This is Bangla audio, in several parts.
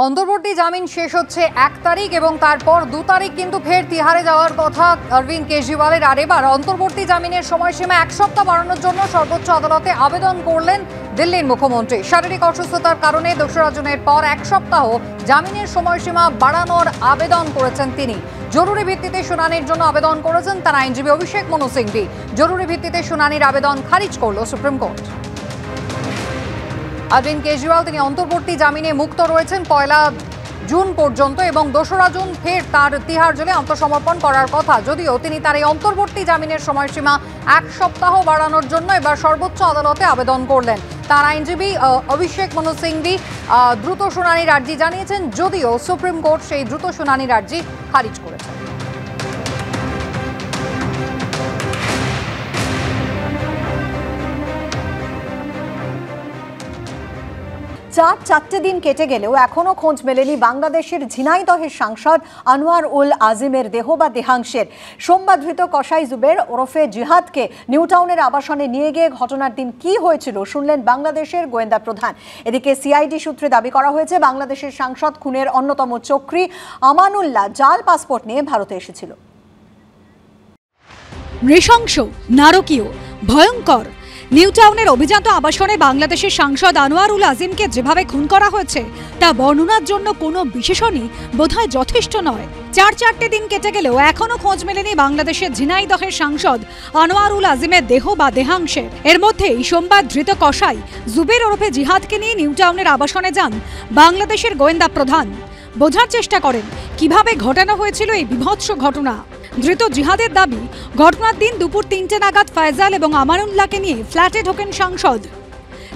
অন্তর্বর্তী জামিন শেষ হচ্ছে 1 তারিখ এবং তারপর 2 তারিখ কিন্তু ফের তিহারে যাওয়ার কথা অরবিন্দ কেজরিওয়ালের। আর এবার অন্তর্বর্তী জামিনের সময়সীমা 1 সপ্তাহ বাড়ানোর জন্য সর্বোচ্চ আদালতে আবেদন করলেন দিল্লির মুখ্যমন্ত্রী। শারীরিক অসুস্থতার কারণে 2রা জুনের পর 1 সপ্তাহ জামিনের সময়সীমা বাড়ানোর আবেদন করেছেন তিনি। জরুরি ভিত্তিতে শুনানির জন্য আবেদন করেছেন তার আইনজীবী অভিষেক মনু সিংভি। জরুরি ভিত্তিতে শুনানির আবেদন খারিজ করল সুপ্রিম কোর্ট। অরবিন্দ কেজরিওয়াল তিনি অন্তর্বর্তী জামিনে মুক্ত রয়েছেন 1 জুন পর্যন্ত এবং 2রা জুন ফের তার তিহার জেলে আত্মসমর্পণ করার কথা। যদিও তিনি তার এই অন্তর্বর্তী জামিনের সময়সীমা 1 সপ্তাহ বাড়ানোর জন্য এবার সর্বোচ্চ আদালতে আবেদন করলেন। তার আইনজীবী অভিষেক মনু সিংভি দ্রুত শুনানির আর্জি জানিয়েছেন, যদিও সুপ্রিম কোর্ট সেই দ্রুত শুনানির আর্জি খারিজ করেছে। 4 দিন কেটে গেলেও এখনো খোঁজ মেলেনি বাংলাদেশের ঝিনাইদহের সাংসদ আনোয়ার উল আজিমের দেহ বা দেহাংশের। সোমবার ধৃত কসাই জুবের ওরফে জিহাদকে নিউটাউনের আবাসনে নিয়ে গিয়ে ঘটনার দিন কি হয়েছিল শুনলেন বাংলাদেশের গোয়েন্দা প্রধান। এদিকে সিআইডি সূত্রে দাবি করা হয়েছে বাংলাদেশের সাংসদ খুনের অন্যতম চক্রী আমানুল্লাহ জাল পাসপোর্ট নিয়ে ভারতে এসেছিল। নৃশংস, নারকীয়, ভয়ঙ্কর। নিউটাউনের অভিজাত আবাসনে বাংলাদেশের সাংসদ আনোয়ার উল আজিমকে যেভাবে খুন করা হয়েছে তা বর্ণনার জন্য কোনো বিশেষণই বোধহয় যথেষ্ট নয়। 4 দিন কেটে গেলেও এখনো খোঁজ মেলেনি বাংলাদেশের ঝিনাইদহের সাংসদ আনোয়ার উল আজিমের দেহ বা দেহাংশের। এর মধ্যেই সোমবার ধৃত কসাই জুবের ওরফে জিহাদকে নিয়ে নিউটাউনের আবাসনে যান বাংলাদেশের গোয়েন্দা প্রধান। বোঝার চেষ্টা করেন কিভাবে ঘটানো হয়েছিল এই বিভৎস ঘটনা। ধৃত জিহাদের দাবি, ঘটনার দিন দুপুর 3টে নাগাদ ফয়জাল এবং আমানুল্লাহকে নিয়ে ফ্ল্যাটে ঢোকেন সাংসদ।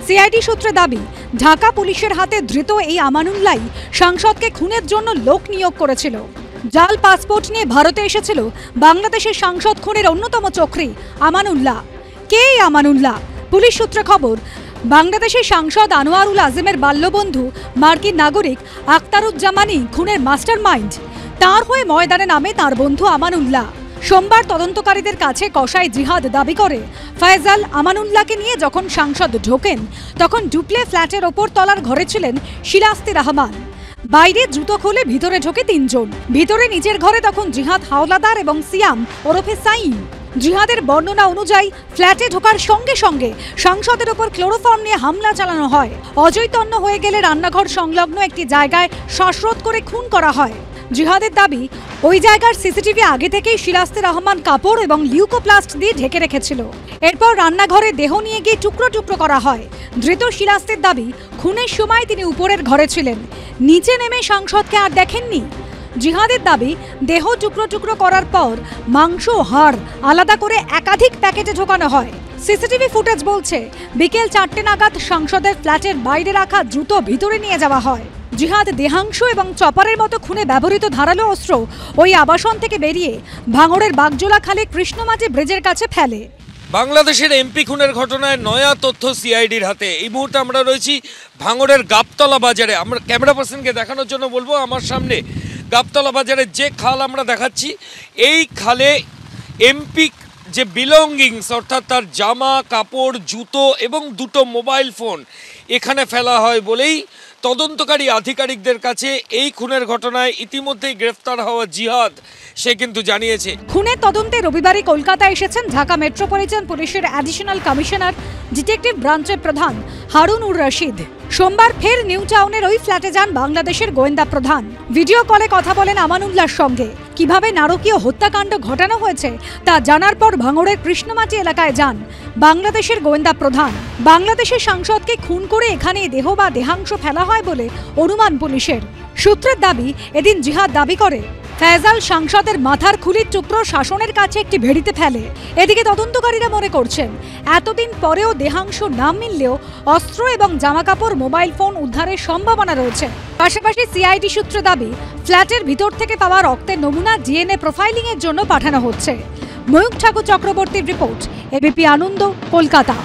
সিআইডি সূত্রে দাবি, ঢাকা পুলিশের হাতে ধৃত এই আমানুল্লাহ সাংসদকে খুনের জন্য লোক নিয়োগ করেছিল। জাল পাসপোর্ট নিয়ে ভারতে এসেছিল বাংলাদেশের সাংসদ খুনের অন্যতম চক্রী আমানুল্লাহ। কে এই আমানুল্লাহ? পুলিশ সূত্রে খবর, বাংলাদেশের সাংসদ আনোয়ার উল আজিমের বাল্যবন্ধু মার্কিন নাগরিক আখতারুজ্জামানই খুনের মাস্টার মাইন্ড। তার হয়ে ময়দানে নামে তার বন্ধু আমানুল্লাহ। সোমবার তদন্তকারীদের কাছে কসাই জিহাদ দাবি করে, ফয়জাল আমানুল্লাহকে নিয়ে যখন সাংসদ ঢোকেন তখন ডুপ্লে ফ্ল্যাটের ওপর তলার ঘরে ছিলেন শিলাস্তি রহমান। বাইরে জুতো খুলে ভিতরে ঢোকে 3 জন। ভিতরে নিজের ঘরে তখন জিহাদ হাওলাদার এবং সিয়াম ওরফে সাইম। জিহাদের বর্ণনা অনুযায়ী ফ্ল্যাটে ঢোকার সঙ্গে সঙ্গে সাংসদের ওপর ক্লোরোফর্ম নিয়ে হামলা চালানো হয়। অজৈতন্য হয়ে গেলে রান্নাঘর সংলগ্ন একটি জায়গায় শ্বাসরোধ করে খুন করা হয়। জিহাদের দাবি, ওই জায়গার সিসিটিভি আগে থেকেই শিলাস্তি রহমান কাপড় এবং লিউকোপ্লাস্ট দিয়ে ঢেকে রেখেছিল। এরপর রান্নাঘরে দেহ নিয়ে গিয়ে টুকরো টুকরো করা হয়। ধৃত শিলাস্তির দাবি, খুনের সময় তিনি উপরের ঘরে ছিলেন, নিচে নেমে সাংসদকে আর দেখেননি। জিহাদের দাবি, দেহ টুকরো টুকরো করার পর মাংস হাড় আলাদা করে একাধিক প্যাকেটে ঢোকানো হয়। সিসিটিভি ফুটেজ বলছে, বিকেল 4টে নাগাদ সাংসদের ফ্ল্যাটের বাইরে রাখা জুতো ভিতরে নিয়ে যাওয়া হয়। জিহাদ দেহাংশ এবং চপারের মতো খুনে ব্যবহৃত ধারালো অস্ত্র ওই আবাসন থেকে বেরিয়ে ভাঙড়ের বাগজোলা খালে কৃষ্ণমাটি ব্রিজের কাছে ফেলে। বাংলাদেশের এমপি খুনের ঘটনায় নয়া তথ্য সিআইডির হাতে। এই মুহূর্তে আমরা রয়েছি ভাঙড়ের গাবতলা বাজারে। আমরা ক্যামেরা পার্সনকে দেখানোর জন্য বলবো, আমার সামনে গাবতলা বাজারের যে খাল আমরা দেখাচ্ছি, এই খালে এমপি যে বিলঙ্গিংস অর্থাৎ তার জামা কাপড় জুতো এবং 2টো মোবাইল ফোন এখানে ফেলা হয় বলেই তদন্তকারী আধিকারিকদের কাছে এই খুনের ঘটনায় ইতিমধ্যেই গ্রেফতার হওয়া জিহাদ সে কিন্তু জানিয়েছে। খুনের তদন্তে রবিবারই কলকাতায় এসেছেন ঢাকা মেট্রোপলিটন পুলিশের অ্যাডিশনাল কমিশনার ডিটেকটিভ ব্রাঞ্চের প্রধান হারুন উর রশিদ। সোমবার ফের নিউটাউনের ওই ফ্ল্যাটে যান বাংলাদেশের গোয়েন্দা প্রধান। ভিডিও কলে কথা বলেন আমানুল্লাহর সঙ্গে। কিভাবে নারকীয় হত্যাকাণ্ড ঘটানো হয়েছে তা জানার পর ভাঙড়ের কৃষ্ণমাটি এলাকায় যান বাংলাদেশের গোয়েন্দা প্রধান। বাংলাদেশের সাংসদকে খুন করে এখানে দেহ বা দেহাংশ ফেলা হয় বলে অনুমান পুলিশের। সূত্রের দাবি, এদিন জিহাদ দাবি করে ফয়জাল সাংসদের মাথার খুলির টুকরো শাসনের কাছে একটি ভেড়িতে ফেলে। এদিকে তদন্তকারীরা মনে করছেন, এতদিন পরেও দেহাংশ না মিললেও অস্ত্র এবং জামাকাপড় মোবাইল ফোন উদ্ধারের সম্ভাবনা রয়েছে। পাশাপাশি সিআইডি সূত্রে দাবি, ফ্ল্যাটের ভিতর থেকে পাওয়া রক্তের নমুনা ডিএনএ প্রোফাইলিং এর জন্য পাঠানো হচ্ছে। ময়ূক ঠাকুর চক্রবর্তীর রিপোর্ট, এবিপি আনন্দ, কলকাতা।